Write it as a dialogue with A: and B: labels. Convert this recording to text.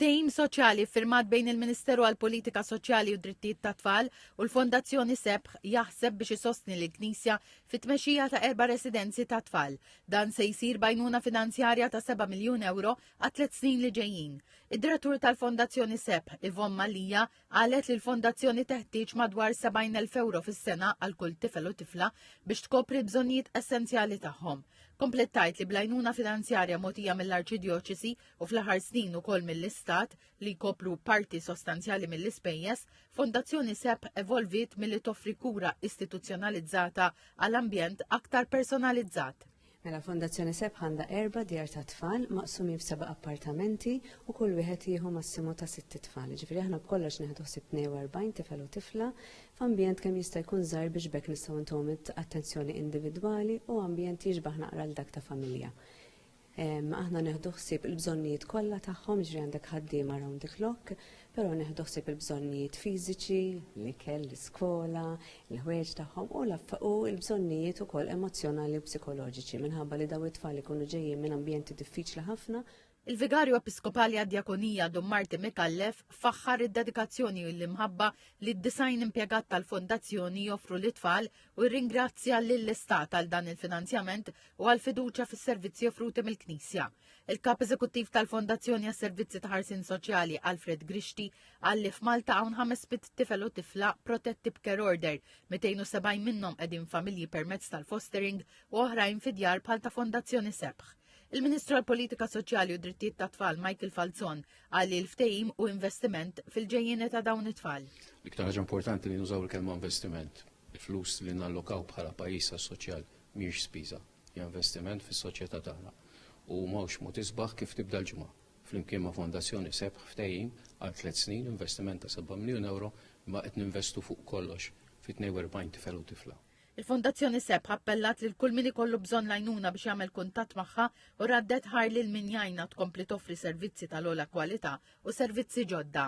A: Ftehim soċjali firmat bejn il-Ministeru għall-Politika Soċjali u Drittijiet tat-Tfal u l-Fondazzjoni Sebħ jaħseb biex isostni l-Knisja fit-tmexxija ta' 4 residenzi ta' tfal. Dan se jsir bajnuna finanzjarja ta' 7 miljun euro għat 3 snin li ġejjin. Id-direttur tal-Fondazzjoni Sebħ, Yvonne Malija, qalet li l-Fondazzjoni teħtieġ madwar 70,000 euro fis-sena għal kull tifel u tifla biex tkopri bżonnijiet essenzjali tagħhom. Komplettajt li blajnuna finanzjarja mogħtija mill-Arċidjoċesi u fl-aħħar snin ukoll mill-Istat li jkopru parti sostanzjali mill-ispejjeż, Fondazzjoni Sebħ evolvit milli toffri kura istituzzjonalizzata għall-ambjent aktar personalizzat.
B: Mela Fondazzjoni Sebħ għandha 4 djar ta' tfal maqsumi f'7 appartamenti u kull wieħed jieħu massimu ta' 6 tfal. Ġifieri aħna b'kollox nieħdu 42 tifel u tifla f'ambjent kemm jista' jkun żgħar biex bekk nistgħu ntuhom attenzjoni individwali u ambjent jiġbaħ naqra l dak ta' familja. Aħna neħdu ħsieb il-bżonnijiet kollha tagħhom, ġifieri għandek ħaddiema around the clock, però neħdu ħsieb il-bżonnijiet fiżiċi, l-ikel, l-iskola, il-ħwejġ tagħhom u l-bżonnijiet ukoll emozjonali u psikoloġiċi minħabba li daw it-tfal ikunu ġejjin minn ambjenti diffiċli ħafna.
A: Il-Vigarju Episkopali għad-Djakonija Dom Marti Mikallef faħħar id-dedikazzjoni u l-imħabba li d-design impjegat tal-Fondazzjoni joffru l-tfal u ringrazzja lill-Istat għal dan il-finanzjament u għal fiduċa fis-servizzi offruti mill-Knisja. Il-Kap Eżekuttiv tal-Fondazzjoni għas-Servizzi ta' Ħarsien Soċjali Alfred Grixti qal li f'Malta hawn 500 tifel u tifla protetti b'care order, 270 minnhom qegħdin familji permezz tal-fostering u oħrajn fi djar bħal ta' Fondazzjoni Sebħ. Il-Ministru għall-Politika Soċjali u Drittijiet tat-Tfal Michael Falzon qal li l-ftehim u investiment fil-ġejjieni ta' dawn it-tfal.
C: L-iktar ħaġa importanti li nużaw il-kelma investiment. Il-flus li nallokaw bħala pajjiż soċjal mhijiex spiża, hija investiment fis-soċjetà tagħna. U mhux mod isbaħ kif tibda l-ġimgħa. Flimkien ma' Fondazzjoni Sebħ ftehim għal 3 snin investiment ta' 7 miljun euro imma qed ninvestu fuq kollox fi 42 tifel u tifla.
A: Il-Fondazzjoni Sebħ appellat lil kull min ikollu bżonn għajnuna biex jagħmel kuntatt magħha u raddet ħar lil min jgħinha tkompli toffri servizzi tal-ogħla kwalità u servizzi ġodda.